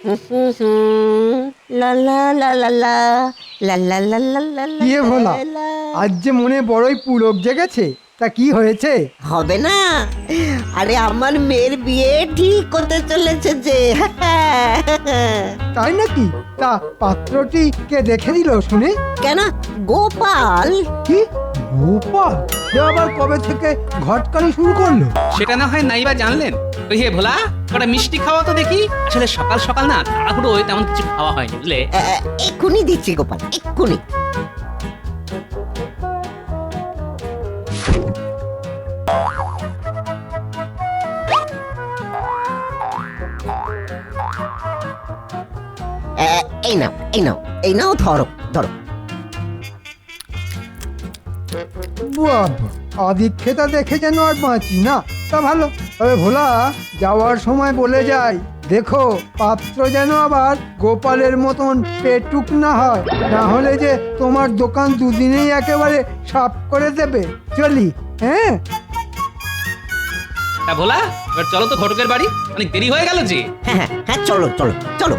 লা লা লা লা লা লা লা লা লা লা লা কি ভোলা, লা। আজ যে মনে বড়ই পুলক জেগেছে, তা কি হয়েছে? হবে না? আরে আমার মেয়ের বিয়ে ঠিক হতে চলেছে যে। তাই নাকি? তা পাত্রটি কে দেখে দিল শুনে? কেন? গোপাল। কি গোপাল? সে আবার কবে থেকে ঘটকানি শুরু করলো? সেটা না হয় নাইবা জানলেন। ওই হে ভোলা, কটা মিষ্টি খাওয়া তো দেখি। আসলে সকাল সকাল না তাড়াহুড়ো তেমন কিছু খাওয়া হয়নি বুঝলে। এক্ষুনি দিচ্ছি গোপাল, এক্ষুনি। এই নাও, এই নাও, এই নাও, ধরো ধরো। বাবা, আদিক্ষেতা দেখে যেন আর বাঁচি না। তা ভালো, তবে ভোলা যাওয়ার সময় বলে যাই, দেখো পাত্র যেন আবার গোপালের মতন পেটুক না হয়, না হলে যে তোমার দোকান দুদিনেই একেবারে সাফ করে দেবে। চলি, হ্যাঁ? তা ভোলা, এবার চলো তো ঘটকের বাড়ি, অনেক দেরি হয়ে গেল যে। হ্যাঁ হ্যাঁ হ্যাঁ, চলো চলো চলো।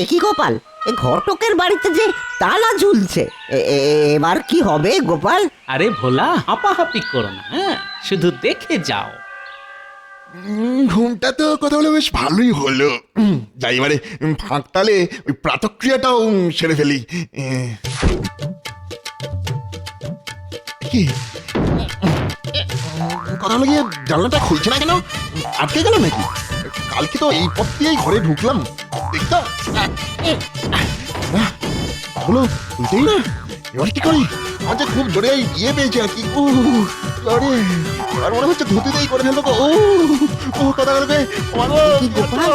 একই গোপাল, এ ঘটকের বাড়িতে যে তালা ঝুলছে, এবার কি হবে গোপাল? আরে ভোলা, হাঁপাহাঁপি করো না, হ্যাঁ, শুধু দেখে যাও। ঘুমটা তো কথা বলে বেশ ভালোই হলো। যাই এবারে ফাঁকতালে ওই প্রাতক্রিয়াটাও সেরে ফেলি। কি কথা হলো গিয়ে, জানলাটা খুলছে না কেন? আটকে গেল নাকি? কালকে তো এই পথ দিয়েই ঘরে ঢুকলাম, দেখতো হলো খুলতেই না। এবার কি করি? আমার যে খুব জোরে ইয়ে পেয়েছে আর কি। আরে আর মনে হচ্ছে ধুতিতেই করে ফেলবো। কথা বলবে কি গোপাল,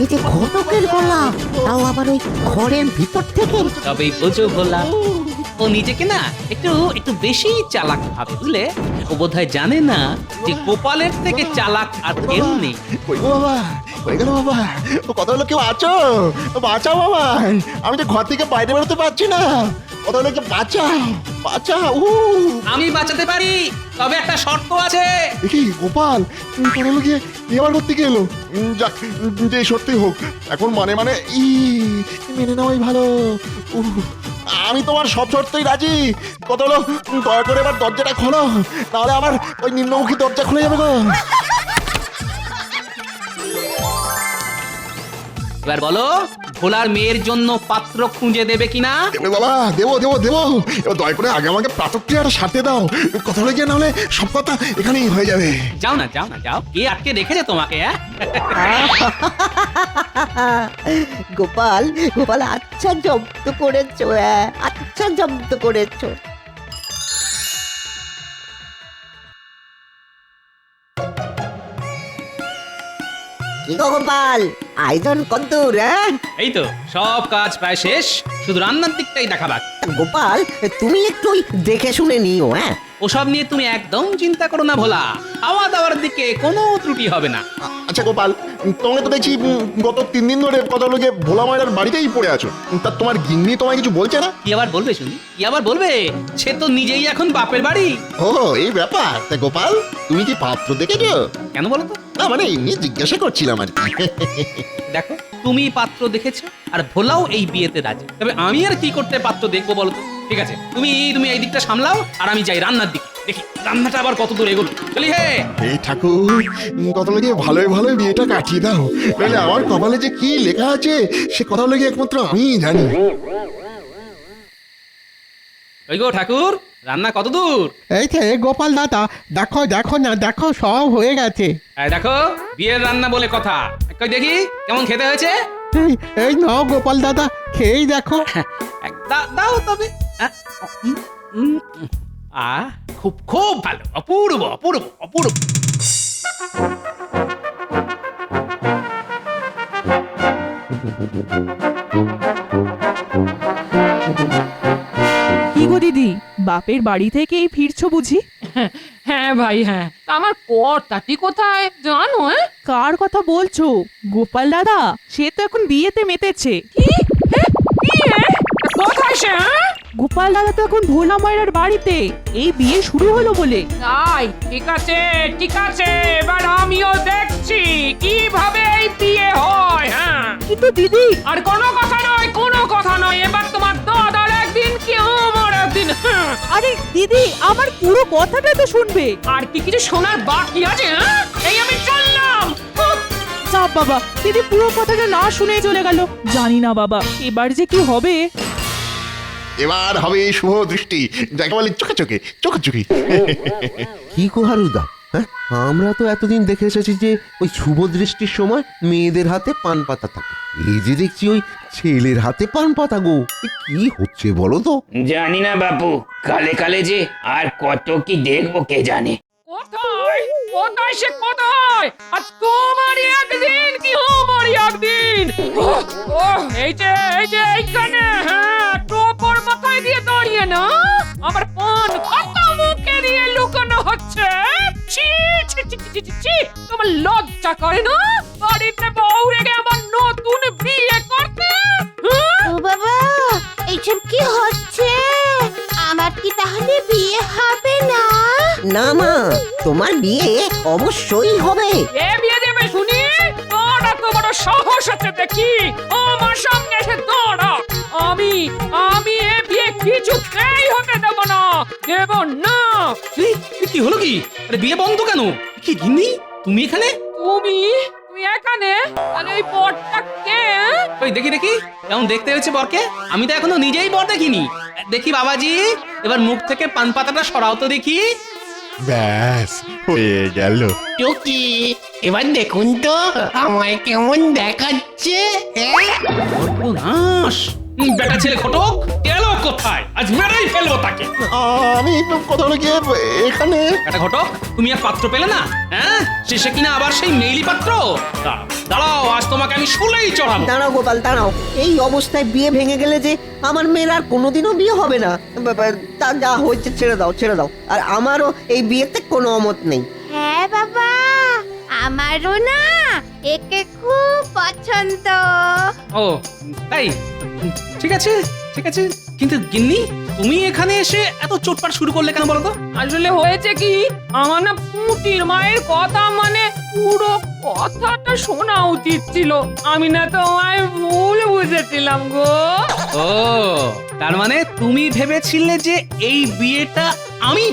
এই যে ঘটকের গলা, তাও আবার ওই ঘরের ভিতর থেকে। তবেই বোঝো ভোলা, ও নিজেকে না একটু একটু বেশি চালাক ভাবে বুঝলে। ও বোধহয় জানে না যে গোপালের থেকে চালাক আর কেউ নেই। কই গো বাবা, হয়ে গেল বাবা। ও কথা হলো, কেউ আছো? বাঁচাও বাবা, আমি তো ঘর থেকে বাইরে বেরোতে পারছি না। কথা হলো, বাঁচাও বাঁচাও। আমি বাঁচাতে পারি, তবে একটা শর্ত আছে। দেখি গোপাল, কথা হলো গিয়ে এবার করতে গেলো। যাক, যে সত্যি হোক, এখন মানে মানে মেনে নেওয়াই ভালো। আমি তোমার সব শর্তেই রাজি। কথা হলো, দয়া করে এবার দরজাটা খোলো, নাহলে আমার ওই নিম্নমুখী দরজা খুলে যাবে গো। এবার বলো, ভোলার মেয়ের জন্য পাত্র খুঁজে দেবে কিনা? দেবে বাবা, দেবো দেবো দেবো। এবার দয়া করে আগে আমাকে প্রাতক্রিয়াটা সারতে দাও। কথা হলে গিয়ে, নাহলে সব কথা এখানেই হয়ে যাবে। যাও না যাও না যাও, কে আটকে রেখেছে তোমাকে? গোপাল, গোপাল, আচ্ছা জব্দ করেছো, আচ্ছা জব্দ করেছো। কি গো গোপাল, আয়োজন কদ্দূর? এই তো সব কাজ প্রায় শেষ, শুধু রান্নার দিকটাই দেখা বাকি। গোপাল, তুমি একটু ওই দেখে শুনে নিও। ওসব নিয়ে তুমি একদম চিন্তা করো না ভোলা, খাওয়া দাওয়ার দিকে কোনো ত্রুটি হবে না। আচ্ছা গোপাল, তোমাকে তো দেখছি গত 3 দিন ধরে কথা হলো গিয়ে ভোলা ময়রার বাড়িতেই পড়ে আছো। তা তোমার গিন্নি তোমায় কিছু বলছে না? কি আবার বলবে শুনি, কি আবার বলবে? সে তো নিজেই এখন বাপের বাড়ি। ও এই ব্যাপার। তা গোপাল, তুমি কি পাত্র দেখেছো? কেন বলো তো? না মানে এমনি জিজ্ঞাসা করছিলাম আর কি। দেখো, তুমি পাত্র দেখেছো আর ভোলাও এই বিয়েতে রাজি, তবে আমি আর কি করতে পাত্র দেখবো বলো তো? ঠিক আছে, তুমি তুমি এই দিকটা সামলাও, আর আমি যাই রান্নার দিকে, দেখি রান্নাটা আবার কত দূর এগোলো। চলি হে। এই ঠাকুর, কথা হলো গিয়ে ভালোই ভালোই বিয়েটা কাটিয়ে দাও, নাহলে আমার কপালে যে কি লেখা আছে সে কথা হলো গিয়ে একমাত্র আমিই জানি। ওই গো ঠাকুর, রান্না কত দূর? এই যে গোপাল দাদা, দেখো দেখো না, দেখো সব হয়ে গেছে। এই দেখো, বিয়ের রান্না বলে কথা, কই দেখি কেমন খেতে হয়েছে। এই এই নাও গোপাল দাদা, খেয়েই দেখো। দাও তবে। খুব খুব ভালো, অপূর্ব অপূর্ব অপূর্ব। কি গো দিদি, বাপের বাড়ি থেকেই ফিরছো বুঝি? হ্যাঁ ভাই হ্যাঁ, তা আমার কর্তাটি কোথায় জানো? কার কথা বলছো? গোপাল দাদা, সে তো এখন বিয়েতে মেতেছে। বিয়ে? কোথায় সে? গোপাল দাদা তো এখন ভোলা মায়ের বাড়িতে, এই বিয়ে শুরু হলো বলে। তাই, ঠিক আছে ঠিক আছে, এবার আমিও দেখছি কিভাবে এই বিয়ে হয়। হ্যাঁ, কিন্তু দিদি, আর কোনো কথা নয়, কোনো কথা নয়, এবার তোমার দাদার একদিন কি আমার একদিন। হ্যাঁ, আরে দিদি, আমার পুরো কথাটা তো শুনবে। আর কি কিছু শোনার বাকি আছে? হ্যাঁ? এই আমি চললাম। উফ, চাপ বাবা, দিদি পুরো কথাটা না শুনে চলে গেল। জানি না বাবা, এবার যে কি হবে। এবার হবে শুভ দৃষ্টি, যাকে বলে চোখে চোখে চোখে চোখে। কি গো হারুদা, হ্যাঁ আমরা তো এতদিন দেখে এসেছি যে ওই শুভ দৃষ্টির সময় মেয়েদের হাতে পান পাতা থাকে, এই যে দেখছি ওই ছেলের হাতে পান পাতা গো, এ কি হচ্ছে বলো তো? জানি না বাপু, কালে কালে যে আর কত কি দেখবো কে জানে। কোথায় কোথায় সে কোথায়? আজ তোমারই একদিন কি আমারই একদিন। এই যে এইখানে। হ্যাঁ, টোপর মাথায় দিয়ে দাঁড়িয়ে না আমার পান পাতা মুখে দিয়ে লুকানো হচ্ছে। ছি ছি ছি ছি ছি ছি, তোমার লজ্জা করে না বাড়িতে বউ রেখে আমার নতুন বিয়ে করতে? হ্যাঁ? ও বাবা, এইসব কি হচ্ছে? আমার কি তাহলে বিয়ে হবে না? না মা, তোমার বিয়ে অবশ্যই হবে। এ বিয়ে দেবে শুনি? তোর এত বড় সাহস আছে দেখি আমার সামনে এসে দাঁড়া। আমি এ বিয়ে কিছুতেই হতে দেব না, দেব না। কি হলো কি? আরে বিয়ে বন্ধ কেন? কি গিন্নি, তুমি এখানে? তুমি এখানে? আর এই বরটা কে? ওই দেখি দেখি কেমন দেখতে হয়েছে বরকে। আমি তো এখনো নিজেই বর দেখিনি। দেখি বাবাজি, এবার মুখ থেকে পান পাতাটা সরাও তো দেখি। ব্যাস হয়ে গেল। টুকি, এবার দেখুন তো আমায় কেমন দেখাচ্ছে। সর্বনাশ! বেটা ছেলে ঘটক গেল কোথায়? আজ মেরেই ফেলবো তাকে। আমি কোথাও না গিয়ে এখানে। বেটা ঘটক, তুমি আর পাত্র পেলে না? হ্যাঁ, শেষে কিনা আবার সেই মেইলি পাত্র। দাঁড়াও, আজ তোমাকে আমি শুলেই চড়াবো। দাঁড়াও গোপাল, দাঁড়াও। এই অবস্থায় বিয়ে ভেঙে গেলে যে আমার মেয়ের আর কোনোদিনও বিয়ে হবে না। তা যা হয়েছে ছেড়ে দাও, ছেড়ে দাও। আর আমারও এই বিয়েতে কোনো অমত নেই। হ্যাঁ বাবা, আমারও না একে খুব পছন্দ। ও তাই? ঠিক আছে ঠিক আছে, কিন্তু গিন্নি তুমি এখানে এসে এত চোটপাট শুরু করলে কেন বলো তো? আসলে হয়েছে কি, আমার না পুটির মায়ের কথা মানে পুরো কথাটা শোনা উচিত ছিল। আমি না তোমায় ভুল বুঝেছিলাম গো। ও, তার মানে তুমি ভেবেছিলে যে এই বিয়েটা আমি?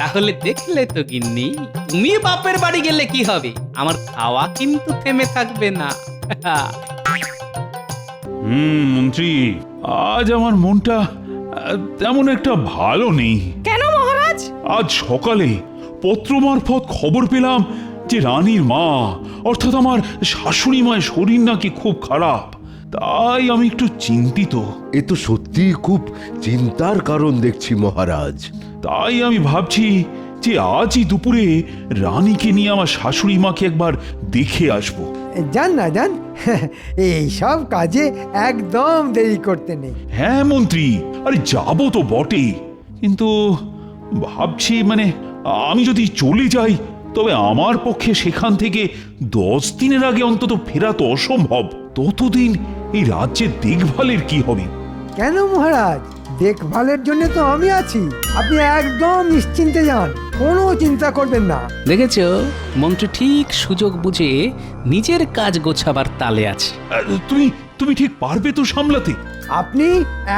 তাহলে দেখলে তো গিন্নি, তুমি বাপের বাড়ি গেলে কি হবে, আমার খাওয়া কিন্তু থেমে থাকবে না। মন্ত্রী, আজ আমার মনটা তেমন একটা ভালো নেই। কেন মহারাজ? আজ সকালে পত্র মারফত খবর পেলাম যে রানীর মা অর্থাৎ আমার শাশুড়ি মায়ের শরীর নাকি খুব খারাপ। তাই আমি একটু চিন্তিত। এ তো সত্যি খুব চিন্তার কারণ দেখছি মহারাজ। তাই আমি ভাবছি যে আজই দুপুরে রানীকে নিয়ে আমার শাশুড়ি মাকে একবার দেখে আসবো। যান না যান, এই সব কাজে একদম দেরি করতে নেই। হ্যাঁ মন্ত্রী, আরে যাবো তো বটে, কিন্তু ভাবছি মানে আমি যদি চলে যাই তবে আমার পক্ষে সেখান থেকে 10 দিনের আগে অন্তত ফেরা তো অসম্ভব। ততদিন এই রাজ্যের দেখভালের কি হবে? কেন মহারাজ, দেখভালের জন্য তো আমি আছি। আপনি একদম নিশ্চিন্তে যান, কোনো চিন্তা করবেন না। দেখেছো, মন্ত্রী ঠিক সুযোগ বুঝে নিজের কাজ গোছাবার তালে আছে। তুমি ঠিক পারবে তো সামলাতে? আপনি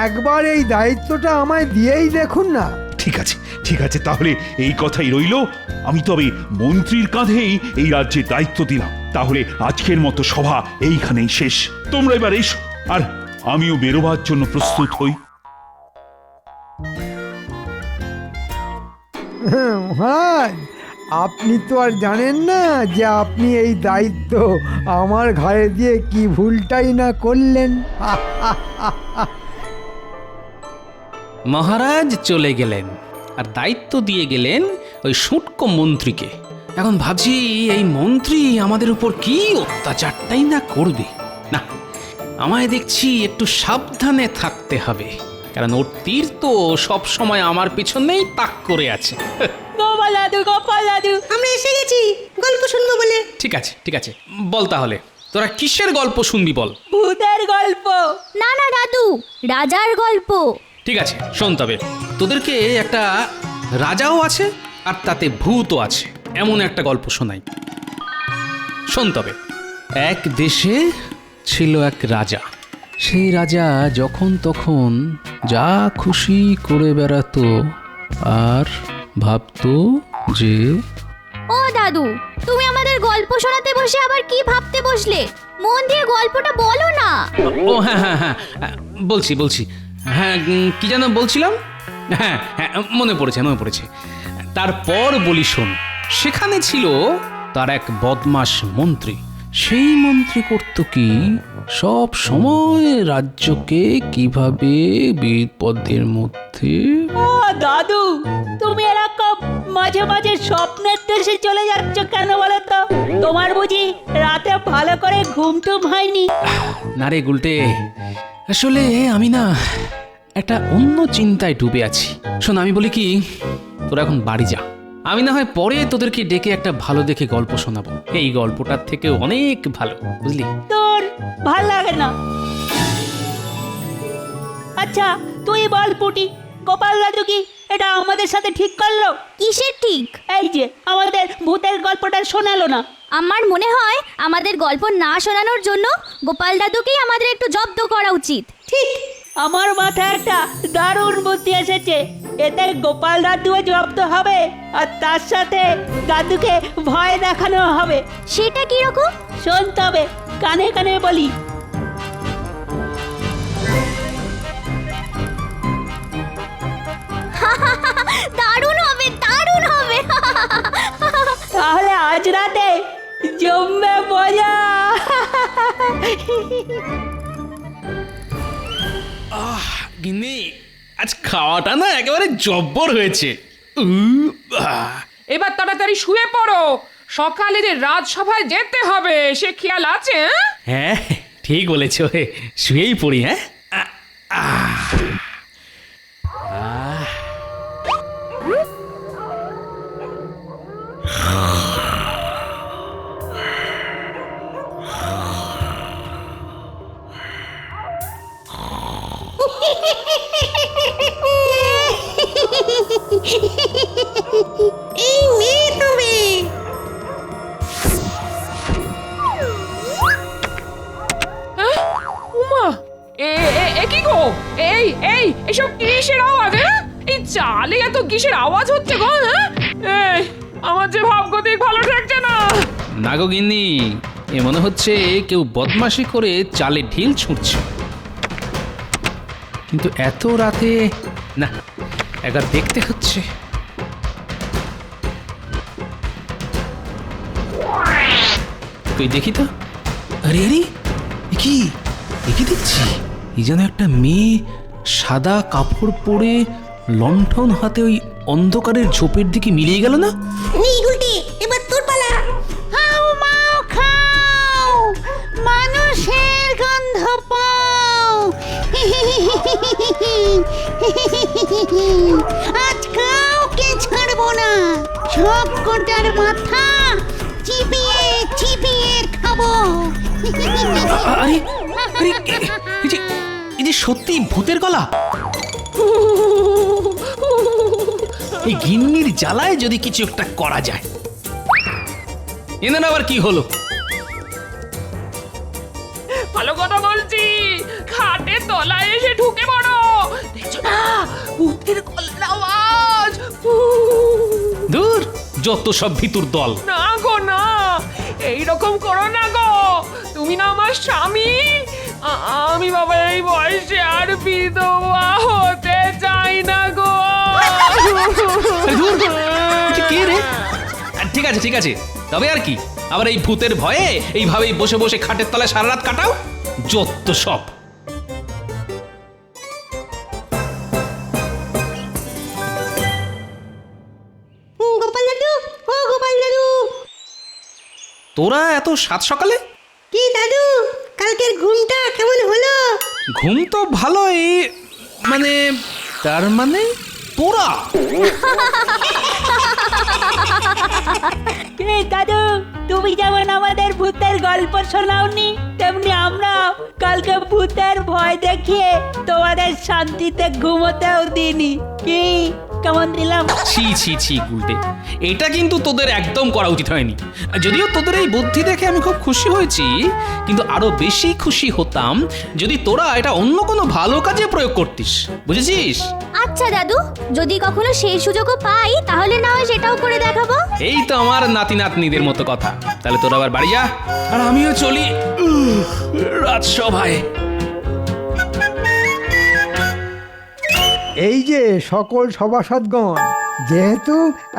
একবার এই দায়িত্বটা আমায় দিয়েই দেখুন না। ঠিক আছে ঠিক আছে, তাহলে এই কথাই রইল। আমি তবে মন্ত্রীর কাঁধেই এই রাজ্যের দায়িত্ব দিলাম। তাহলে আজকের মতো সভা এইখানেই শেষ। তোমরা এবার এসো, আর আমিও বেরোবার জন্য প্রস্তুত হই। মহারাজ, আপনি তো আর জানেন না যে আপনি এই দায়িত্ব আমার ঘাড়ে দিয়ে কি ভুলটাই না করলেন। মহারাজ চলে গেলেন আর দায়িত্ব দিয়ে গেলেন ওই শুটকো মন্ত্রীকে। এখন ভাবছি এই মন্ত্রী আমাদের উপর কি অত্যাচারটাই না করবে। না, আমায় দেখছি একটু সাবধানে থাকতে হবে। কারণ ওর তীর তো সব সময় আমার পিছনেই তাক করে আছে। গোপাল দাদু আমরা এসে গেছি গল্প শুনবো বলে। ঠিক আছে ঠিক আছে, বল তাহলে তোরা কিসের গল্প শুনবি বল। ভূতের গল্প। না না দাদু, রাজার গল্প। ঠিক আছে শোন, তবে তোদেরকে একটা রাজাও আছে আর তাতে ভূতও আছে এমন একটা গল্প শোনাই। শোন তবে, এক দেশে ছিল এক রাজা। সেই রাজা যখন তখন যা খুশি করে বেড়াতো আর ভাবতো যে ও দাদু, তুমি আমাদের গল্প শোনাতে বসে আবার কি ভাবতে বসলে? মন দিয়ে গল্পটা বলো না। ও হ্যাঁ হ্যাঁ হ্যাঁ, বলছি বলছি, হ্যাঁ কি যেন বলছিলাম, হ্যাঁ হ্যাঁ মনে পড়েছে। তারপর বলি শোন, সেখানে ছিল তার এক বদমাশ মন্ত্রী। সেই মন্ত্রী করত কি, সব সময় রাজ্যকে কিভাবে বিপদের মধ্যে। ও দাদু, তুমি এরকম মাঝে মাঝে স্বপ্নের দেশে চলে যাচ্ছ কেন বলো তো? তোমার বুঝি রাতে ভালো করে ঘুম টুম হয়নি? না রে গুলটে, আসলে আমি না একটা অন্য চিন্তায় ডুবে আছি। শোন আমি বলি কি, তোরা এখন বাড়ি যা, আমি না হয় পরে তোদেরকে ডেকে একটা ভালো দেখে গল্প শোনাবো। এই গল্পটার থেকে অনেক ভালো, বুঝলি? তোর ভাল লাগে না? আচ্ছা তুই বল পুটি, গোপাল দাদু কি এটা আমাদের সাথে ঠিক করলো? কিসের ঠিক? এই যে আমাদের ভূতের গল্পটা শোনালো না। আমার মনে হয় আমাদের গল্প না শোনানোর জন্য গোপাল দাদুকেই আমাদের একটু জব্দ করা উচিত। ঠিক, আমার মাথায় একটা দারুণ বুদ্ধি এসেছে। এতে গোপাল দাদুও জব্দ হবে আর তার সাথে দাদুকে ভয় দেখানো হবে। সেটা কি রকম? শোন তবে, কানে কানে বলি। দারুণ হবে, দারুণ হবে। তাহলে আজ রাতে জমবে মজা। গিন্নি, আজ খাওয়াটা না একেবারে জব্বর হয়েছে। এবার তাড়াতাড়ি শুয়ে পড়ো, সকালে যে রাজসভায় যেতে হবে সে খেয়াল আছে? হ্যাঁ ঠিক বলেছ, শুয়েই পড়ি। হ্যাঁ এই মেয়ে তুমি। উমা, এ কি গো? এসব কিসের আওয়াজ? এই চালে এত কিসের আওয়াজ হচ্ছে গো? এই আমার যে ভাবগতিক ভালো থাকছে না। না গো গিন্নি, এ মনে হচ্ছে কেউ বদমাশি করে চালে ঢিল ছুঁড়ছে। কিন্তু এত রাতে না, একবার দেখতে হচ্ছে। তুই দেখি তো। আরে আরে, কি দেখছি? এই যেন একটা মেয়ে সাদা কাপড় পরে লণ্ঠন হাতে ওই অন্ধকারের ঝোপের দিকে মিলিয়ে গেল না? এবার তোর পালা। খাও মাও খাও, মানুষের গন্ধ পাও। আজ কাউকে ছাড়বো না, সব কটার মাথা চিবিয়ে চিবিয়ে খাবো। আরে আরে, এই যে সত্যি ভূতের গলা। এই গিন্নির জ্বালায় যদি কিছু একটা করা যায়। এদের আবার কি হলো? ভালো কথা বলছি, খাটের তলায় এসে ঢুকে পড়ো। দেখছো না ভূতের গলার আওয়াজ? দূর, যত সব ভিতুর দল। না গো না, এইরকম করো না গো। তুমি না আমার স্বামী। আমি বাবা এই বয়সে আর বিধবা হতে চাই না গো। কে রে? ঠিক আছে, তবে আর কি, আবার এই ভূতের ভয়ে এইভাবেই বসে বসে খাটের তলায় সারা রাত কাটাও? যত সব। গোপাল দাদু, ও গোপাল দাদু। তোরা এত সাত সকালে? কি দাদু, কালকের ঘুমটা কেমন হলো? ঘুম তো ভালোই, মানে তার মানে তোরা? কে দাদু, তুমি যেমন আমাদের ভূতের গল্প শোনাওনি, তেমনি আমরা কালকে ভূতের ভয় দেখিয়ে তোমাদের শান্তিতে ঘুমোতেও দিইনি। কি কেমন দিলাম? ছি ছি ছি গুলটে, এটা কিন্তু তোদের একদম করা উচিত হয়নি। যদিও তোদের এই বুদ্ধি দেখে আমি খুব খুশি হয়েছি, কিন্তু আরো বেশি খুশি হতাম যদি তোরা এটা অন্য কোনো ভালো কাজে প্রয়োগ করতিস, বুঝেছিস? আচ্ছা দাদু, যদি কখনো সেই সুযোগও পাই তাহলে না হয় সেটাও করে দেখাবো। এই তো আমার নাতি নাতনিদের মতো কথা। তাহলে তোরা আবার বাড়ি যা, আর আমিও চলি রাজসভায়। এই যে সকল সভাসদগণ, যেহেতু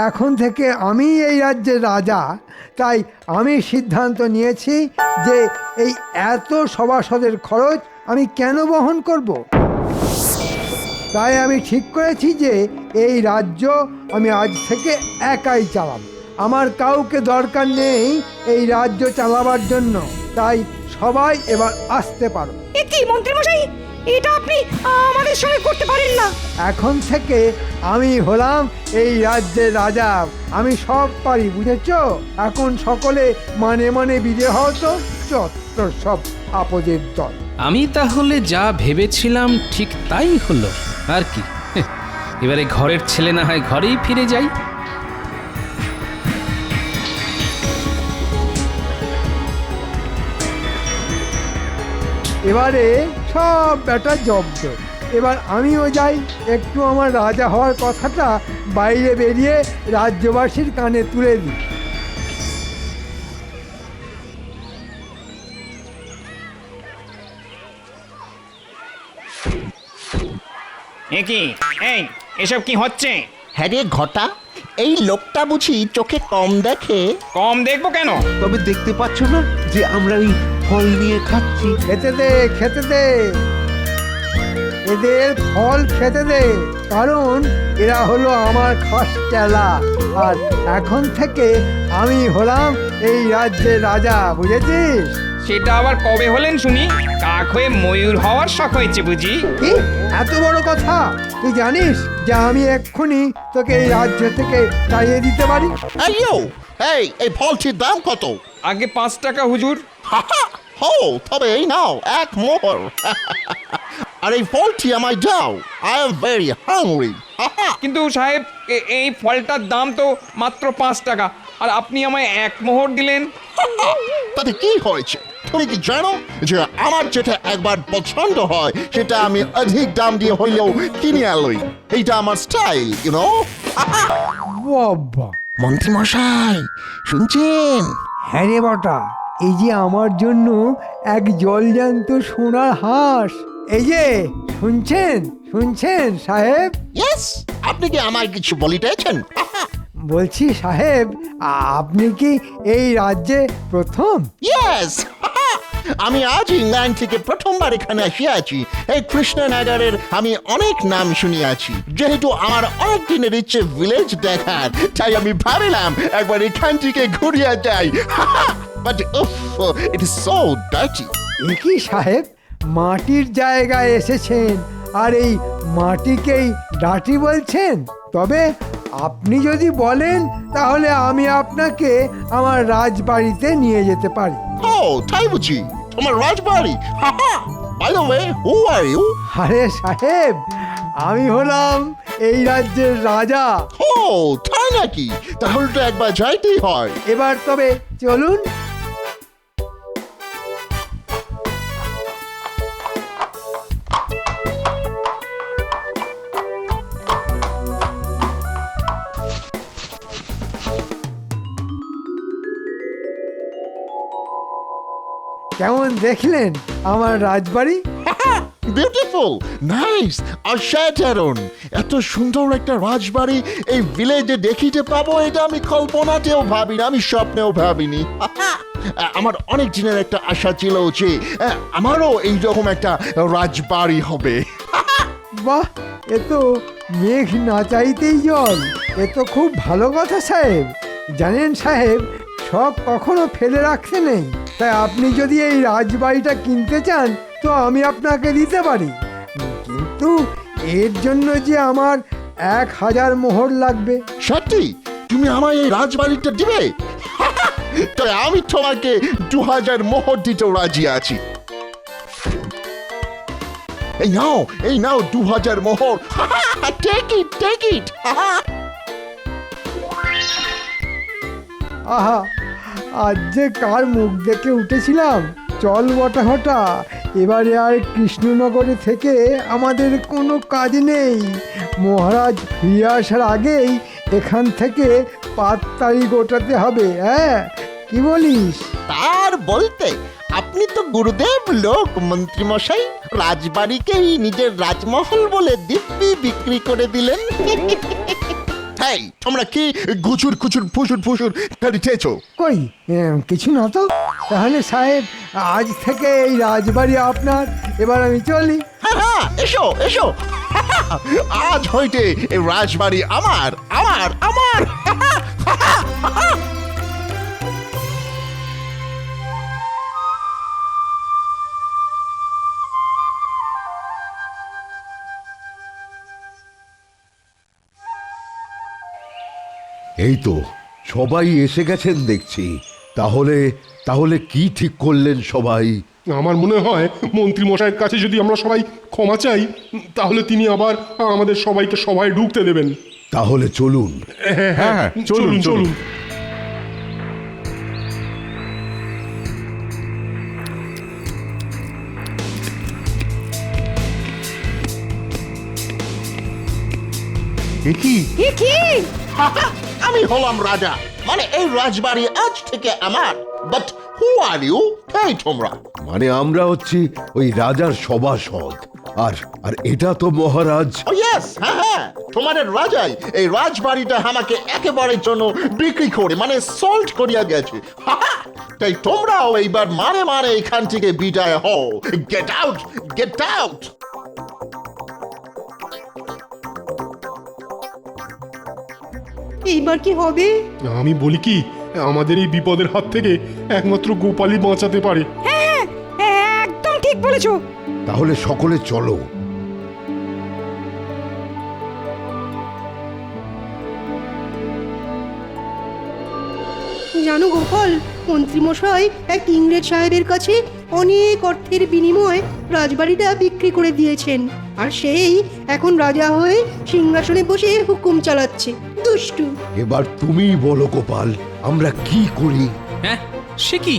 এখন থেকে আমি এই রাজ্যের রাজা, তাই আমি সিদ্ধান্ত নিয়েছি যে এই এত সভাসদের খরচ আমি কেন বহন করব। তাই আমি ঠিক করেছি যে এই রাজ্য আমি আজ থেকে একাই চালাব। আমার কাউকে দরকার নেই এই রাজ্য চালাবার জন্য। তাই সবাই এবার আসতে পারো। কি মন্ত্রীমশাই, এটা আপনি আমাদের সঙ্গে করতে পারেন না। এখন থেকে আমি হলাম এই রাজ্যের রাজা, আমি সব পারি, বুঝেছো? এখন সকলে মানে মানে বিজয় হও তো, চত্বর সব আপদের দল। আমি তাহলে যা ভেবেছিলাম ঠিক তাই হলো, আর কি। এবারে ঘরের ছেলে না হয় ঘরেই ফিরে যাই। এবারে সব ব্যাটা জব্দ। এবার আমিও যাই, একটু আমার রাজা হওয়ার কথাটা বাইরে বেরিয়ে রাজ্যবাসীর কানে তুলে দিই। কি এই এসব কি হচ্ছে? হ্যাঁ রে ঘটা, এই লোকটা বুঝি চোখে কম দেখে? কম দেখবো কেন? তবে দেখতে পাচ্ছ না যে আমরা এই ফল নিয়ে খাচ্ছি? খেতে দে, খেতে দে, এদের ফল খেতে দে, কারণ এরা হলো আমার খাস চেলা। আর এখন থেকে আমি হলাম এই রাজ্যের রাজা, বুঝেছিস? সেটা আবার কবে হলেন শুনি? কাক হয়ে ময়ূর হওয়ার শখ হয়েছে বুঝি? কি এত বড় কথা? তুই জানিস যে আমি এক্ষুনি তোকে এই রাজ্য থেকে তাড়িয়ে দিতে পারি? এই ফলটির দাম কত? আগে 5 টাকা হুজুর। হো, তবে এই নাও 1 মোহর। আর এই ফলটি আমায় দাও, আই এম ভেরি হাংরি। কিন্তু সাহেব, এই ফলটার দাম তো মাত্র 5 টাকা, আর আপনি আমায় 1 মোহর দিলেন। তাতে কি হয়েছে? তুমি কি জানো যে আমার যেটা একবার পছন্দ হয় সেটা আমি অধিক দাম দিয়ে হইলেও কিনে আলোই। এইটা আমার স্টাইল, ইউ নো। বাবা, মন্ত্রী মশাই শুনছেন? হ্যাঁ রে বটা, এই যে আমার জন্য এক জলজ্যান্ত সোনার হাঁস। এই যে শুনছেন, শুনছেন সাহেব? ইয়েস, আপনি কি আমায় কিছু বলিতেছেন? বলছি সাহেব, আপনি কি এই রাজ্যে প্রথম? ইয়েস, আমি আজ ইংল্যান্ড থেকে প্রথমবার এখানে আসিয়াছি। এই কৃষ্ণনগরের আমি অনেক নাম শুনিয়াছি। যেহেতু আমার অনেক দিনের ইচ্ছে ভিলেজ দেখার, তাই আমি ভাবিলাম একবার এখান থেকে ঘুরিয়া যাই। But it is so dirty. একই সাহেব, মাটির জায়গায় এসেছেন আর এই মাটিকেই ডাটি বলছেন? তবে আপনি যদি বলেন তাহলে আমি আপনাকে আমার রাজবাড়িতে নিয়ে যেতে পারি। ও তাই বুঝি? তোমার রাজবাড়ি? By the way, who are you? আরে সাহেব, আমি হলাম এই রাজ্যের রাজা। ও তাই নাকি? তাহলে তো একবার যাইতেই হয়। এবার তবে চলুন। কেমন দেখলেন আমার রাজবাড়ি? বিউটিফুল, নাইস, অসাধারণ। এত সুন্দর একটা রাজবাড়ি এই ভিলেজে দেখিতে পাবো এটা আমি কল্পনাতেও ভাবিনি, আমি স্বপ্নেও ভাবিনি। আমার অনেক দিনের একটা আশা ছিল যে আমারও এইরকম একটা রাজবাড়ি হবে। বাহ, এ তো মেঘ না চাইতেই জল। এ তো খুব ভালো কথা সাহেব। জানেন সাহেব, শখ কখনো ফেলে রাখতে নেই। তাই আপনি যদি এই রাজবাড়িটা কিনতে চান তো আমি আপনাকে দিতে পারি, কিন্তু এর জন্য যে আমার 1000 মোহর লাগবে। সত্যি তুমি আমায় এই রাজবাড়িটা দিবে? তবে আমি তোমাকে 2000 মোহর দিতে রাজি আছি। এই নাও 2000 মোহর। Take it. আহা, আজ যে কার মুখ দেখে উঠেছিলাম। চল বটা ঘটা, এবারে আর কৃষ্ণনগরে থেকে আমাদের কোনো কাজ নেই। মহারাজ ফিরে আসার আগেই এখান থেকে পাততাড়ি গোটাতে হবে। হ্যাঁ, কি বলিস? তার বলতে আপনি তো গুরুদেব লোক মন্ত্রী মশাই, রাজবাড়িকেই নিজের রাজমহল বলে দিব্যি বিক্রি করে দিলেন। হেই, তোমরা কি গুচুর খুচুর ফুসুর করিতেছো? কই কিছু না তো। তাহলে সাহেব, আজ থেকে এই রাজবাড়ি আপনার। এবার আমি চলি। হ্যাঁ, এসো। আজ হইতে এই রাজবাড়ি আমার। এই তো সবাই এসে গেছেন দেখছি। তাহলে তাহলে কি ঠিক করলেন সবাই? আমার মনে হয় মন্ত্রী মশাইয়ের কাছে যদি আমরা সবাই ক্ষমা চাই, তাহলে তিনি আবার আমাদের সবাইকে সভায় ঢুকতে দেবেন। তাহলে চলুন। হ্যাঁ, চলুন। কি আমি হলাম রাজা, মানে এই রাজবাড়ি আজ থেকে আমার। But who are you? এই তোমরা? মানে আমরা হচ্ছি ওই রাজার সভাসদ। আর এটা তো মহারাজ। ও ইয়েস, হ্যাঁ, তোমাদের রাজাই এই রাজবাড়িটা আমাকে একেবারের জন্য বিক্রি করে, মানে সল্ট করিয়া গেছে। তাই তোমরাও এইবার মানে এখান থেকে বিদায় হও। Get out. এইবার কি হবে? আমি বলি কি, আমাদের এই বিপদের হাত থেকে একমাত্র গোপালই বাঁচাতে পারে। হ্যাঁ, একদম ঠিক বলেছো। তাহলে সকলে চলো। জানো গোপাল, মন্ত্রীমশাই এক ইংরেজ সাহেবের কাছে অনেক অর্থের বিনিময়ে রাজবাড়িটা বিক্রি করে দিয়েছেন, আর সেই এখন রাজা হয়ে সিংহাসনে বসে হুকুম চালাচ্ছে। দুষ্টু। এবার তুমি বলো গোপাল, আমরা কি করি? হ্যাঁ, সে কি?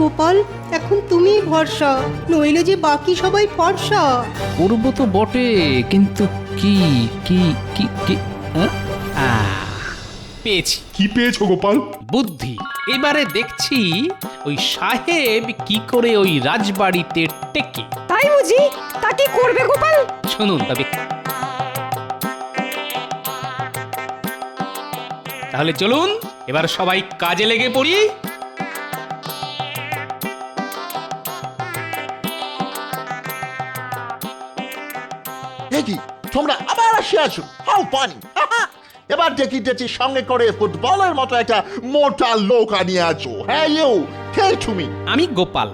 গোপাল, এখন তুমি ভরসা, নইলে যে বাকি সবাই ফর্সা। করবো তো বটে, কিন্তু কি কি কি কি পেয়েছি। কি পেয়েছো গোপাল? বুদ্ধি। এবারে দেখছি ওই সাহেব কি করে ওই রাজবাড়িতে টেকে। তাই বুঝি? তা কি করবে গোপাল? শুনুন তবে। তাহলে চলুন এবার সবাই কাজে লেগে পড়ি। দেখি তোমরা আবার আসিয়াছো। How funny! এবার দেখি সঙ্গে করে ফুটবলের মতো একটা মোটা লোক আনিয়ে আছো। হ্যাঁ, কে তুমি? আমি গোপাল।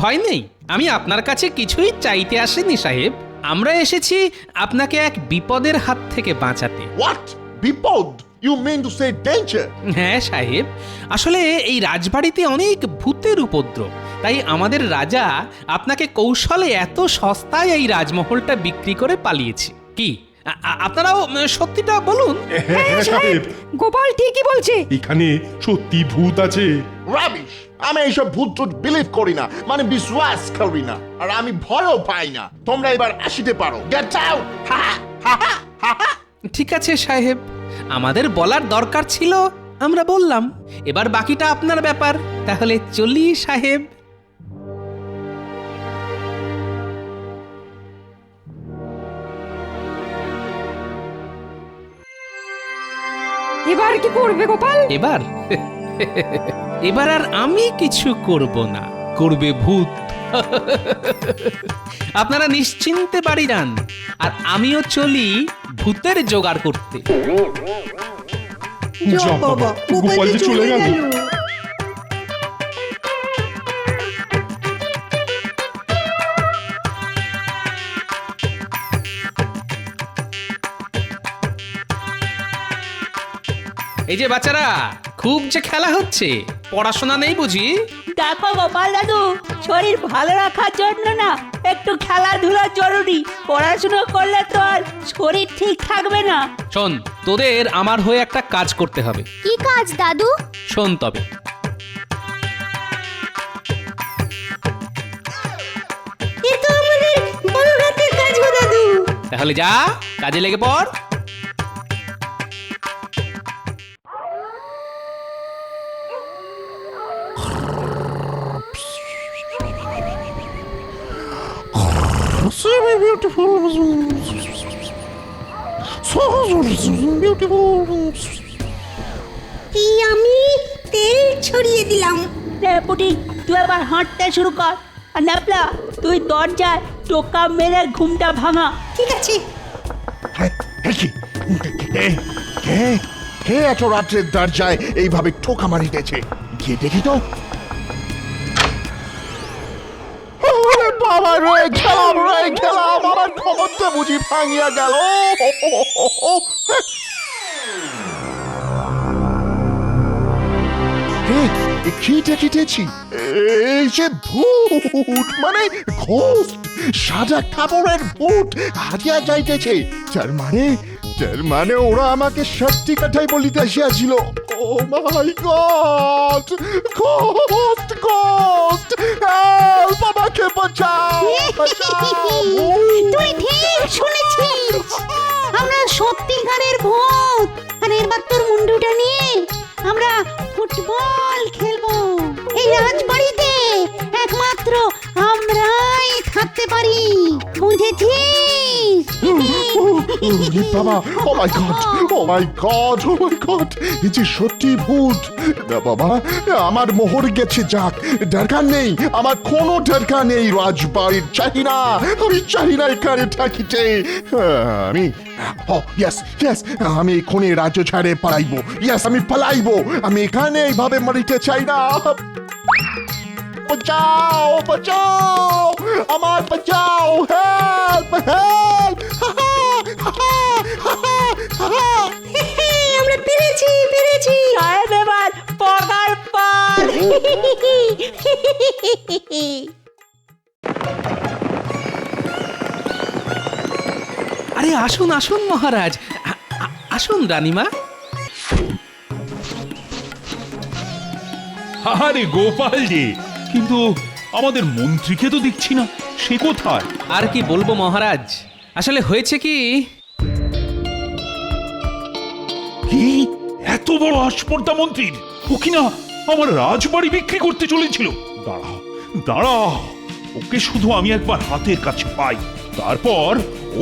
ভয় নেই, আমি আপনার কাছে কিছুই চাইতে আসিনি সাহেব। আমরা এসেছি আপনাকে এক বিপদের হাত থেকে বাঁচাতে। হোয়াট বিপদ? You mean to say danger? হ্যাঁ সাহেব, আসলে এই রাজবাড়িতে অনেক ভূতের উপদ্রব, তাই আমাদের রাজা আপনাকে কৌশলে এত সস্তায় এই রাজমহলটা বিক্রি করে পালিয়েছে। কি আপনারাও সত্যিটা বলুন? হ্যাঁ সাহেব, গোপাল ঠিকই বলছে। এখানে সত্যি ভূত আছে। রাবিশ! আমি এইসব ভূত বিশ্বাস করি না, মানে বিশ্বাস করি না, আর আমি ভয়ও পাই না। তোমরা এবার আসিতে পারো। Get out! ঠিক আছে সাহেব, আমাদের বলার দরকার ছিল, আমরা বললাম। এবার বাকিটা আপনার ব্যাপার। তাহলে চলি সাহেব। এবার কি করবে গোপাল? এবার আর আমি কিছু করব না, করবে ভূত। আপনারা নিশ্চিন্তে বাড়ি যান, আর আমিও চলি ভূতের জোগাড় করতে। যা বাবা, গোপাল যে চলে গেল। এই যে বাচ্চারা, খুব যে খেলা হচ্ছে, পড়াশোনা নেই বুঝি? দেখো গোপাল দাদু, শরীর ভালো রাখার জন্য না একটু খেলাধুলা জরুরি। পড়াশুনো করলে তো আর শরীর ঠিক থাকবে না। শোন, তোদের আমার হয়ে একটা কাজ করতে হবে। কি কাজ দাদু? শোন তবে, এ তো আমাদের বড় হাতের কাজ গো দাদু। তাহলে যা, কাজে লেগে পড়। So beautiful. So beautiful. এই আমি তেল ছড়িয়ে দিলাম। রে পুটি, তুই আবার হাঁটতে শুরু কর। আর ন্যাপলা, তুই দরজায় টোকা মেরে ঘুমটা ভাঙা। ঠিক আছে। কে এত রাত্রের দরজায় এইভাবে ঠোকা মারিতেছে? গিয়ে দেখি তো। বাবা রে, খেলাম আমার খবরটা বুঝি ভাঙিয়া গেল। কি দেখিতেছি? এই যে ভূত, মানে ঘোস্ট, সাদা কাপড়ের ভূত হাজিয়া যাইতেছে। তার মানে ওরা আমাকে সত্যি কথাই বলিতে আসিয়াছিল। ও মাই গড, ঘোস্ট, হেল্প, আমাকে বাঁচাও। তুই ঠিক শুনেছিস, আমরা সত্যিকারের ভূত। আর এবার তোর মুন্ডুটা নিয়ে আমরা ফুটবল খেলবো। এই রাজবাড়িতে একমাত্র আমরাই থাকতে পারি, বুঝেছিস? বাবা, ও মাই গড, এই যে সত্যি ভূত। না বাবা, আমার মোহর গেছে, যাক, দরকার নেই, আমার কোনো দরকার নেই রাজবাড়ির। আমি চাই না এখানে থাকিতে। আমি এখনই রাজ্য ছাড়ে পালাইবো। আমি পালাইবো। আমি এখানে এইভাবে মরিতে চাই না। বাঁচাও, আমার বাঁচাও, হেল্প। আমরা পেরেছি। সাহেব এবার পগার পার। আরে আসুন আসুন মহারাজ, আসুন রানীমা। আরে গোপাল যে, কিন্তু আমাদের মন্ত্রীকে তো দেখছি না, সে কোথায়? আর কি বলবো মহারাজ, আসলে হয়েছে কি, এত বড় আস্পর্ধা মন্ত্রীর! ও কিনা আমার রাজবাড়ি বিক্রি করতে চলেছিল। দাঁড়াও, ওকে শুধু আমি একবার হাতের কাছে পাই, তারপর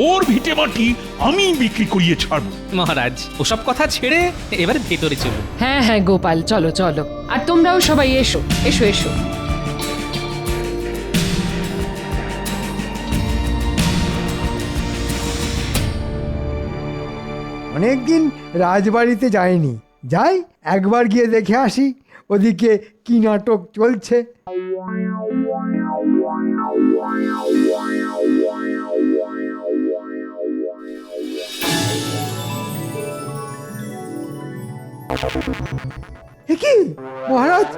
ওর ভিটে মাটি আমি বিক্রি করিয়ে ছাড়বো। মহারাজ ওসব কথা ছেড়ে এবার ভেতরে চলুন। হ্যাঁ গোপাল, চলো। আর তোমরাও সবাই এসো। অনেকদিন রাজবাড়িতে যাইনি, যাই একবার গিয়ে দেখে আসি ওদিকে কি নাটক চলছে। কি মহারাজ,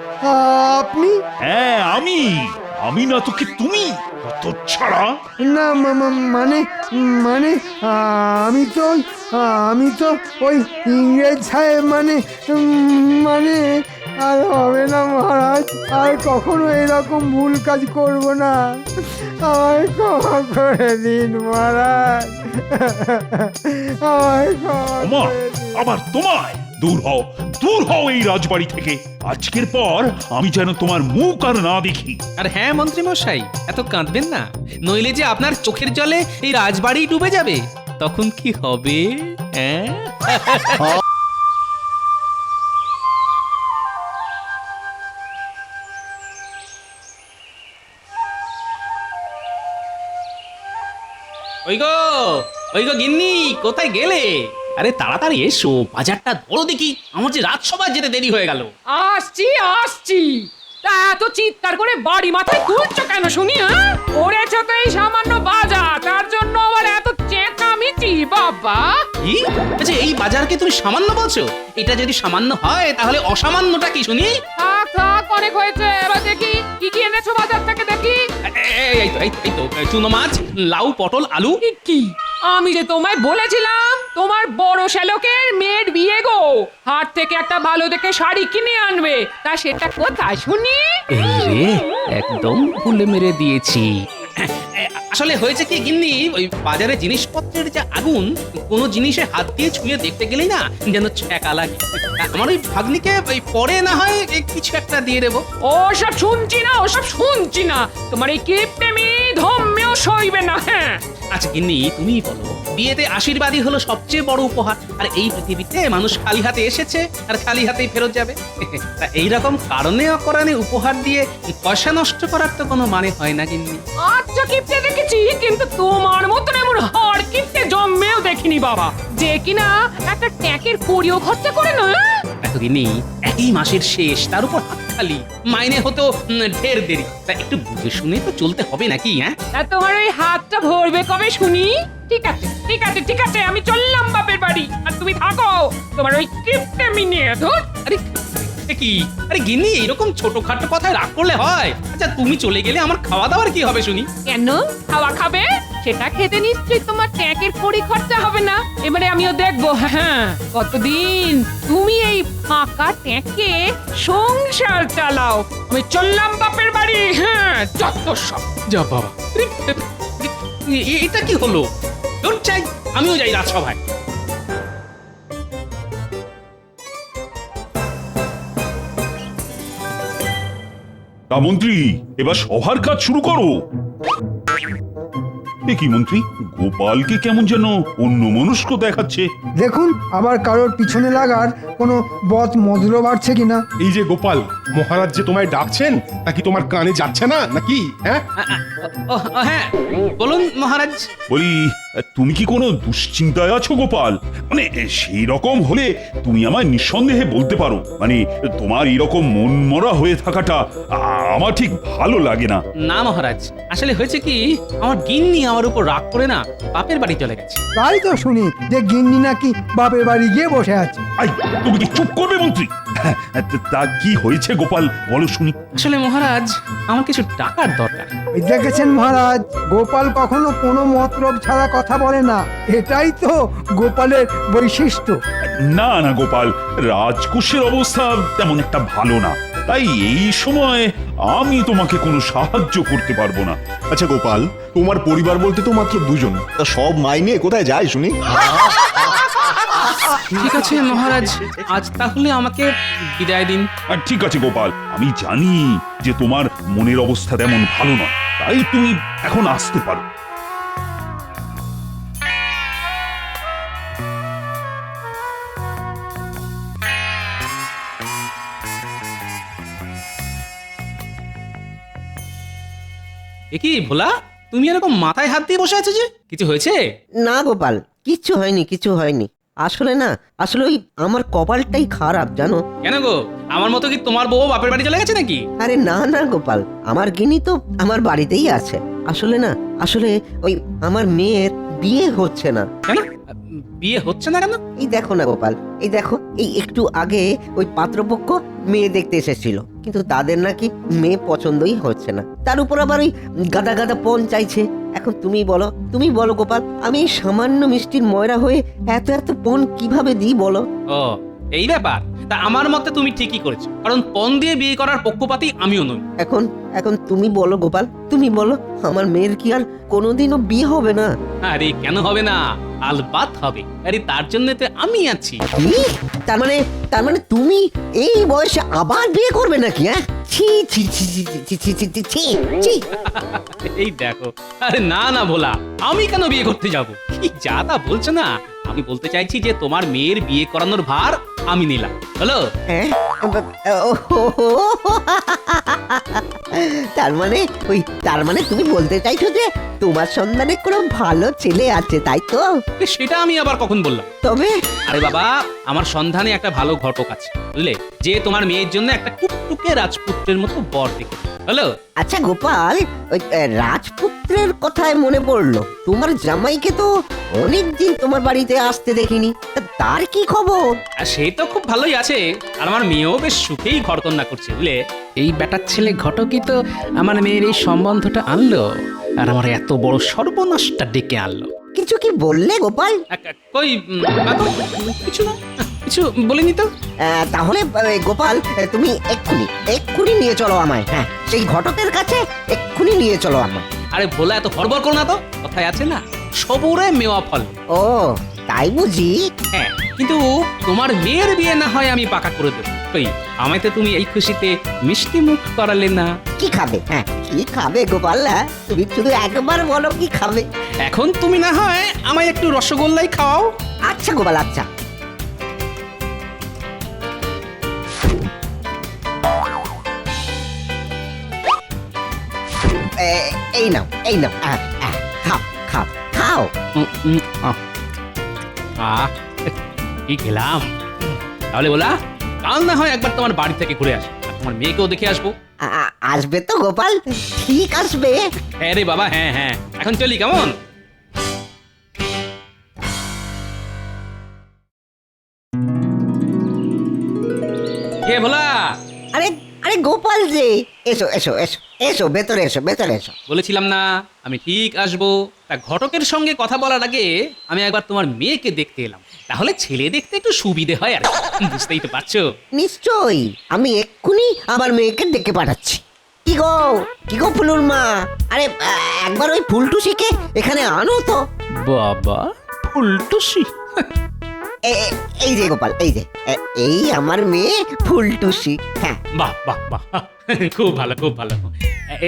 আপনি? হ্যাঁ আমি না তোকে তুমি, কত ছাড়া। না মানে আমি তো ওই ইংরেজ সাহেব, মানে আর হবে না মহারাজ, আর কখনো এরকম ভুল কাজ করব না। আমায় ক্ষমা করে দিন মহারাজ, আমায় ক্ষমা করে দিন। আবার তোমায়? দূর হও এই রাজবাড়ি থেকে। আজকের পর আমি যেন তোমার মুখ আর না দেখি। আর হ্যাঁ মন্ত্রী মশাই, এত কাঁদবেন না, নইলে যে আপনার চোখের জলে এই রাজবাড়ি ডুবে যাবে, তখন কি হবে? ওই গো গিন্নি, কোথায় গেলে? আরে তাড়াতাড়ি এসো, বাজারটা ধরো দেখি, আমার যে রাজসভায় যেতে দেরি হয়ে গেল। আসছি। তা এত চিৎকার করে বাড়ি মাথায় তুলছো কেন শুনি? করেছো তো এই সামান্য বাজার, তার জন্য আবার এত চেঁচামেচি? বাবা, কি? আচ্ছা এই বাজারকে তুমি সামান্য বলছো? এটা যদি সামান্য হয় তাহলে অসামান্যটা কি শুনি? থাক থাক অনেক হয়েছে, এবার দেখি কি কি এনেছো বাজার থেকে দেখি। এই তো চুনো মাছ, লাউ, পটল, আলু। কি আমি যে তোমায় বলেছিলাম তোমার বড় শ্যালকের মেয়ের বিয়ে গো, হাট থেকে একটা ভালো দেখে শাড়ি কিনে আনবে, তা সেটা কোথায় শুনি? এই রে, একদম ভুলে মেরে দিয়েছি। আসলে হয়েছে কি গিন্নি, ওই বাজারে জিনিসপত্রের যে আগুন, কোনো জিনিসে হাত দিয়ে ছুঁয়ে দেখতে গেলেই না যেন ছ্যাঁকা লাগে। আমার ওই ভাগ্নিকে ওই পরে না হয় কিছু একটা দিয়ে দেবো। ওসব শুনছি না, ওসব শুনছি না, তোমার এই কিপটেমি ধম্মেও সইবে না। হ্যাঁ আচ্ছা গিন্নি তুমিই বলো, বিয়েতে আশীর্বাদই হলো সবচেয়ে বড় উপহার, আর এই পৃথিবীতে মানুষ খালি হাতে এসেছে আর খালি হাতেই ফেরত যাবে। তা এইরকম কারণে অকারণে উপহার দিয়ে পয়সা নষ্ট করার তো কোনো মানে হয় না গিন্নি। আচ্ছা কিপটে দেখেছি, কিন্তু তোমার মতন এমন হাড় কিপটে জন্মেও দেখিনি বাবা, যে কিনা একটা ট্যাঁকের কড়িও খরচা করে না। দেখো গিন্নি, একই মাসের শেষ, তার উপর হাত খালি, মাইনে হতো ঢের দেরি, তা একটু বুঝে শুনে তো চলতে হবে নাকি? হ্যাঁ তা তোমার ওই হাতটা ভরবে কবে শুনি? ঠিক আছে ঠিক আছে ঠিক আছে, আমি চললাম বাপের বাড়ি, আর তুমি থাকো তোমার ওই কিপটেমি নিয়ে। ধুর, আরে কি, আরে গিন্নি এরকম ছোটখাটো কথায় রাগ করলে হয়? আচ্ছা তুমি চলে গেলে আমার খাওয়া দাওয়ার কি হবে শুনি? কেন খাওয়া খাবে? সেটা খেতে নিশ্চয়ই তোমার ট্যাঁকের কড়ি খরচা হবে না। এবারে আমিও দেখবো হ্যাঁ কতদিন তুমি এই ফাঁকা ট্যাঁকে সংসার চালাও। আমি চললাম বাপের বাড়ি। হ্যাঁ যত সব। যা বাবা, এটা কি হলো? দূর চাই, আমিও যাই রাজসভায়। তা মন্ত্রী, এবার সভার কাজ শুরু করো। কি মন্ত্রী, গোপালকে কেমন যেন অন্যমনস্ক দেখাচ্ছে। দেখুন আবার কারোর পিছনে লাগার কোনো বদ মদল বাড়ছে কিনা। এই যে গোপাল, মহারাজ যে তোমায় ডাকছেন নাকি তোমার কানে যাচ্ছে না নাকি? হ্যাঁ হ্যাঁ বলুন মহারাজ। বলি, তুমি কি কোনো দুশ্চিন্তায় আছো গোপাল? মানে সেই রকম হলে তুমি আমায় নিঃসন্দেহে বলতে পারো। মানে তোমার এরকম মনমরা হয়ে থাকাটা আমার ঠিক ভালো লাগে না। না মহারাজ, আসলে হয়েছে কি, আমার গিন্নি আমার উপর রাগ করে না বাপের বাড়ি চলে গেছে। তাই তো শুনি যে গিন্নি নাকি বাপের বাড়ি গিয়ে বসে আছে। আই, তুমি কি চুপ করবে মন্ত্রী? তা কি হয়েছে গোপাল, বলো শুনি। আসলে মহারাজ, আমার কিছু টাকার দরকার। ওই দেখেছেন মহারাজ, গোপাল কখনো কোনো মতলব ছাড়া কথা বলে না, এটাই তো গোপালের বৈশিষ্ট্য। না না গোপাল, রাজকোষের অবস্থা তেমন একটা ভালো না, তাই এই সময় আমি তোমাকে কোনো সাহায্য করতে পারবো না। আচ্ছা গোপাল, তোমার পরিবার বলতে তো মাত্র দুজন, তা সব মাইনে কোথায় যায় শুনি? ঠিক আছে মহারাজ, আজ তাহলে আমাকে বিদায় দিন। আর ঠিক আছে গোপাল, আমি জানি যে তোমার মনের অবস্থা তেমন ভালো নয়, তাই তুমি এখন আসতে পারো। এ কি ভোলা, তুমি এরকম মাথায় হাত দিয়ে বসে আছো যে? কিছু হয়েছে? না গোপাল, কিচ্ছু হয়নি, কিছু হয়নি। আসলে না, আসলে ওই আমার কপালটাই খারাপ জানো। কেন গো, আমার মতো কি তোমার বউ বাপের বাড়ি চলে গেছে নাকি? আরে না না গোপাল, আমার গিনি তো আমার বাড়িতেই আছে। আসলে না, আসলে ওই আমার মেয়ের বিয়ে হচ্ছে না। কেন বিয়ে হচ্ছে না কেন? এই দেখো না গোপাল, এই দেখো, এই একটু আগে ওই পাত্রপক্ষ মেয়ে দেখতে এসেছিল, কিন্তু তাদের নাকি মেয়ে পছন্দই হচ্ছে না। তার উপর আবার ওই গাদা গাদা পণ চাইছে। এখন তুমি বলো গোপাল, আমি এই সামান্য মিষ্টির ময়রা হয়ে এত এত পণ কিভাবে দিই বলো? ও এই ব্যাপার, তা আমার মতে তুমি ঠিকই করেছো, কারণ পণ দিয়ে বিয়ে করার পক্ষপাতী আমিও নই। এখন তুমি বলো গোপাল, তুমি বলো, আমার মেয়ের কি আর কোনোদিনও বিয়ে হবে না? আরে কেন হবে না, আলবাত হবে। আরে তার জন্য তো আমি আছি। তার মানে তুমি এই বয়সে আবার বিয়ে করবে নাকি? হ্যাঁ, ছি ছি ছি ছি ছি ছি ছি ছি ছি ছি। এই দেখো, আরে না না ভোলা, আমি কেন বিয়ে করতে যাব? কি যা তা বলছো না। আমি বলতে চাইছি যে তোমার মেয়ের বিয়ে করানোর ভার আমি নিলাম, হলো? হ্যাঁ, তার মানে তুমি বলতে চাইছো যে তোমার সন্ধানে কোনো ভালো ছেলে আছে, তাই তো? সেটা আমি আবার কখন বললাম? তবে আরে বাবা, আমার সন্ধানে একটা ভালো ঘটক আছে, বুঝলে, যে তোমার মেয়ের জন্য একটা টুকটুকে রাজপুত্রের মতো বর দেখে। হলো? আচ্ছা গোপাল, ওই রাজপুত্রের কথায় মনে পড়লো, তোমার জামাইকে তো অনেকদিন তোমার বাড়িতে আসতে দেখিনি, তা তার কি খবর? আর সে তো খুব ভালোই আছে, আর আমার মেয়েও বেশ সুখেই ঘরকন্যা করছে বুঝলে। এই বেটার ছেলে ঘটকই তো আমার মেয়ের এই সম্বন্ধটা আনলো, আর আমার এত বড় সর্বনাশটা ডেকে আনলো। কিছু কি বললে গোপাল? কই না তো, কিছু না, কিছু বলিনি তো। তাহলে গোপাল, তুমি এক্ষুনি নিয়ে চলো আমায়। হ্যাঁ, সেই ঘটকের কাছে এক্ষুনি নিয়ে চলো আমায়। আরে ভোলা, এত হড়বড় করো না তো, কথায় আছে না, সবুরে মেওয়া ফল। ও তাই বুঝি? হ্যাঁ, কিন্তু তোমার মেয়ের বিয়ে না হয় আমি পাকা করে দেবো। কই, আমায় তো তুমি এই খুশিতে মিষ্টি মুখ করালে না। কি খাবে? হ্যাঁ, কি খাবে গোপাল? তুমি শুধু একবার বলো কি খাবে। এখন তুমি না হয় আমায় একটু রসগোল্লাই খাওয়াও। আচ্ছা গোপাল, আচ্ছা। এই নাও, এই নাও, খাও খাও খাও। কি খেলাম? তাহলে বলা, কাল না হয় একবার তোমার বাড়ি থেকে ঘুরে আসবো, আর তোমার মেয়েকেও দেখে আসবো। আসবে তো গোপাল? ঠিক আসবে। হ্যাঁ রে বাবা, হ্যাঁ হ্যাঁ, এখন চলি কেমন? কে ভোলা? আরে আরে গোপাল যে, এসো এসো এসো এসো, ভেতরে এসো, ভেতরে এসো। বলেছিলাম না আমি ঠিক আসবো। তা ঘটকের সঙ্গে কথা বলার আগে আমি একবার তোমার মেয়েকে দেখতে এলাম, তাহলে ছেলে দেখতে একটু সুবিধে হয় আর কি। বুঝতেই তো পারছো। নিশ্চয়ই, আমি এক্ষুনি আমার মেয়েকে ডেকে পাঠাচ্ছি। কি গো ফুলুর মা, আরে একবার ওই ফুলটুসিকে এখানে আনো তো। বাবা, ফুলটুসি? এই যে গোপাল, এই যে এই আমার মেয়ে ফুলটুসি। হ্যাঁ, বাহ বাহ বাহ, খুব ভালো খুব ভালো।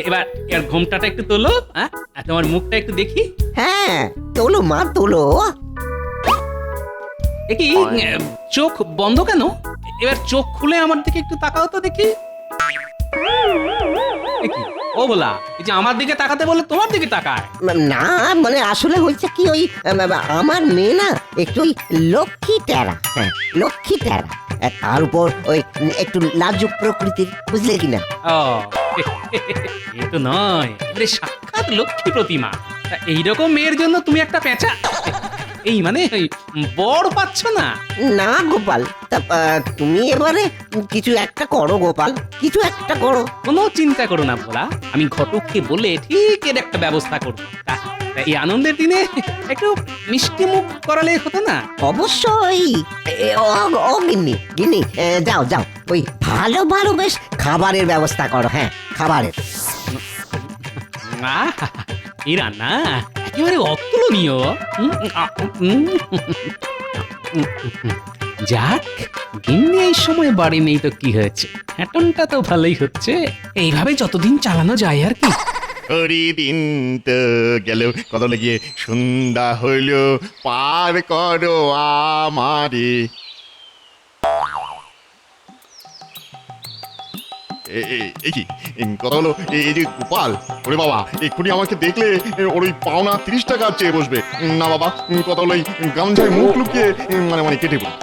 এবার এর ঘোমটাটা একটু তোলো, হ্যাঁ, আর তোমার মুখটা একটু দেখি। হ্যাঁ, তোলো মা তোলো। কি চোখ বন্ধ কেন? এবার চোখ খুলে আমার দিকে একটু তাকাও তো দেখি। ও বলা, এই যে আমার দিকে তাকাতে বলে তোমার দিকে তাকায় না, মানে আসলে হয়েছে কি, ওই আমার মেয়ে না একটু ওই লক্ষ্মী টেরা। হ্যাঁ, লক্ষ্মী টেরা, তার উপর ওই একটু লাজুক প্রকৃতির, বুঝলে কিনা? ও এই তো নয়, এবারে সাক্ষাৎ লক্ষ্মী প্রতিমা। তা এইরকম মেয়ের জন্য তুমি একটা পেঁচা, এই মানে বড় পাচ্ছ না? না গোপাল, তা তুমি এবারে কিছু একটা করো গোপাল, কিছু একটা করো। কোনো চিন্তা করো না ভোলা, আমি ঘটককে বলে ঠিক এর একটা ব্যবস্থা করবো। তা এই আনন্দের দিনে একটু মিষ্টি মুখ করালে হতো না? অবশ্যই। ও গিন্নি, গিন্নি, যাও যাও, ওই ভালো ভালো বেশ খাবারের ব্যবস্থা করো। হ্যাঁ, খাবারের। এই রান্না একেবারে অতুলনীয়। যাক, গিন্নি এই সময় বাড়ি নেই তো কি হয়েছে, হ্যাটনটা তো ভালোই হচ্ছে। এইভাবে যতদিন চালানো যায় আর কি। ওরি দিন তো গেল, কত লেগে সন্ধ্যা হইল, পার করো আমারে। এই কি কথা হলো? এই যে গোপাল, ওরে বাবা, এক্ষুনি আমাকে দেখলে ওর ওই পাওনা 30 টাকা চেয়ে বসবে। না বাবা, কথা হলো এই গামছায় মুখ লুকিয়ে মানে কেটে পড়ি।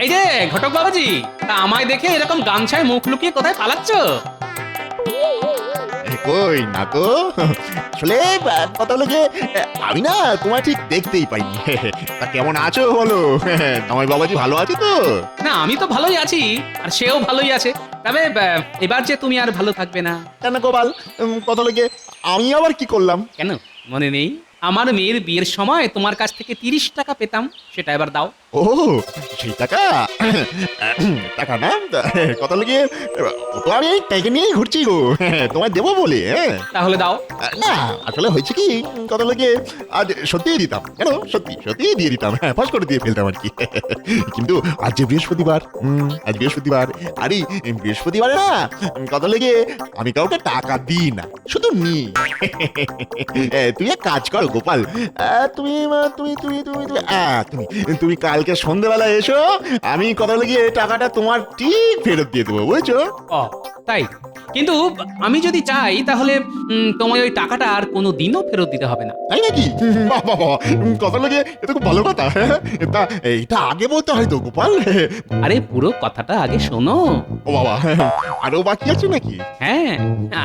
এই যে ঘটক বাবাজি, তা আমায় দেখে এরকম গামছায় মুখ লুকিয়ে কোথায় পালাচ্ছ? কই না তো, আসলে কথা হলো যে আমি না তোমায় ঠিক দেখতেই পাইনি। তা কেমন আছো বলো? তোমার বাবাজি ভালো আছে তো? না, আমি তো ভালোই আছি, আর সেও ভালোই আছে। তবে এবার যে তুমি আর ভালো থাকবে না। কেন গোপাল, কথা লেগে আমি আবার কি করলাম? কেন মনে নেই? আমার মেয়ের বিয়ের সময় তোমার কাছ থেকে 30 টাকা পেতাম, সেটা এবার দাও। ও সেই টাকা? টাকা না, কথা লেগে তো আমি টাকা নিয়েই ঘুরছি গো, তোমায় দেবো বলে। তাহলে দাও। না, আসলে হয়েছে কি, কথা লেগে আজ সত্যিই দিতাম। কেন, সত্যি সত্যিই দিয়ে দিতাম, হ্যাঁ, ফাঁস করে দিয়ে ফেলতাম আর কি। কিন্তু আজ যে বৃহস্পতিবার, আজ বৃহস্পতিবার, আরে বৃহস্পতিবারে না, কথা লেগে আমি কাউকে টাকা দিই না, শুধু নি। তুই এক কাজ করো গোপাল, তুমি তুমি তুমি তুমি তুমি তুমি কাল কালকে সন্ধ্যেবেলা এসো, আমি কথা লাগিয়ে টাকাটা তোমার ঠিক ফেরত দিয়ে দেবো, বুঝছো? ও তাই? কিন্তু আমি যদি চাই তাহলে তোমায় ওই টাকাটা আর কোনো দিনও ফেরত দিতে হবে না। তাই নাকি? বাহ বাহ বাহ, কথা লাগিয়ে এটা খুব ভালো কথা। তা এইটা আগে বলতে হয় তো গোপাল। আরে পুরো কথাটা আগে শোনো। ও বাবা, আরো বাকি আছে নাকি? হ্যাঁ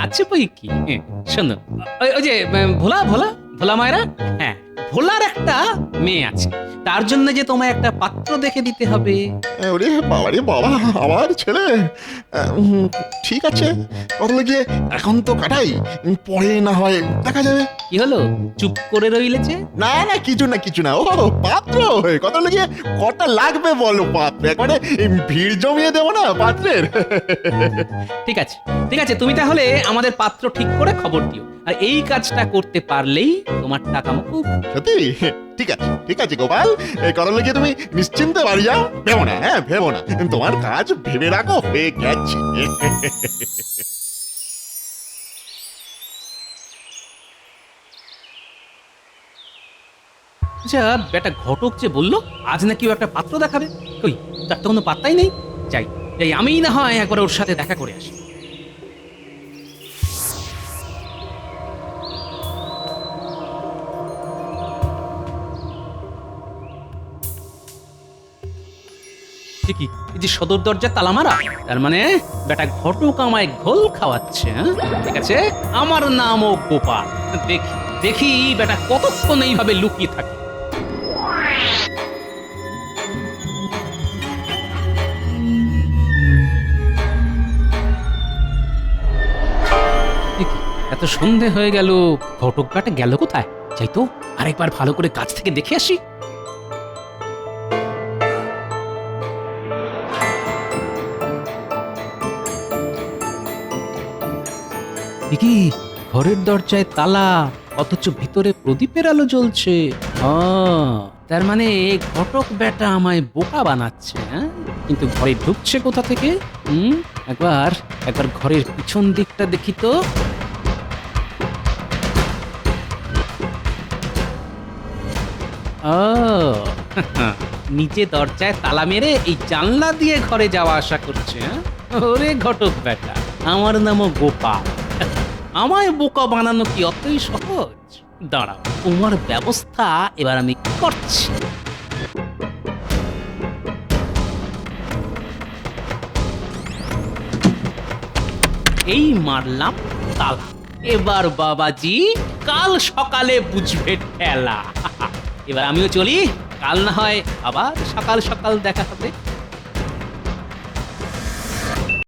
আছে বই কি, শোনো। ওই যে ভোলা ভোলা ভোলা মায়েরা, হ্যাঁ ভোলার একটা মেয়ে আছে, তার জন্য যে তোমায় একটা পাত্র দেখে দিতে হবে। ওরে বাবা রে বাবা, আমার ছেলে। ঠিক আছে, কথা লাগিয়ে এখন তো কাটাই, পরে না হয় দেখা যাবে। কি হলো, চুপ করে রইলে যে? না না, কিছু না কিছু না। ও পাত্র, কথা লাগিয়ে কটা লাগবে বলো পাত্র? একবারে ভিড় জমিয়ে দেবো না পাত্রের। ঠিক আছে ঠিক আছে, তুমি তাহলে আমাদের পাত্র ঠিক করে খবর দিও, আর এই কাজটা করতে পারলেই তোমার টাকা মুকুব। সত্যি? ঠিক আছে গোপাল, এই কথা লাগিয়ে তুমি নিশ্চিন্তে বাড়ি যাও। ভেবো না, হ্যাঁ ভেবো না, তোমার কাজ ভেবে রাখো, হয়ে গেছে। আচ্ছা বেটা ঘটক যে বললো আজ নাকি ও একটা পাত্র দেখাবে, কই তার তো কোনো পাত্তাই নেই। যাই যাই, আমিই না হয় একবার ওর সাথে দেখা করে আসি। কি এই যে সদর দরজা তালা মারা, তার মানে বেটা ঘটক আমায় ঘোল খাওয়াচ্ছে। হ্যাঁ ঠিক আছে, আমার নামও গোপাল। দেখি দেখি বেটা কতক্ষণ এইভাবে লুকিয়ে থাকে। এত সন্ধে হয়ে গেল, ঘটক বেটা গেল কোথায়? যাই তো আরেকবার ভালো করে কাছ থেকে দেখে আসি। কি ঘরের দরজায় তালা, অথচ ভিতরে প্রদীপের আলো জ্বলছে। তার মানে ঘটক বেটা আমায় বোকা বানাচ্ছে। হ্যাঁ কিন্তু ঘরে ঢুকছে কোথা থেকে? একবার একবার ঘরের পিছন দিকটা দেখি তো। নিচে দরজায় তালা মেরে এই জানলা দিয়ে ঘরে যাওয়া আসা করছে। ওরে ঘটক বেটা, আমার নামও গোপাল। আমায় বোকা বানানো কি অতই সহজ? দাঁড়াও, তোমার ব্যবস্থা এবার আমি করছি। এই মারলাম তালা, এবার বাবাজি কাল সকালে বুঝবে ঠেলা। এবার আমিও চলি, কাল না হয় আবার সকাল সকাল দেখা হবে।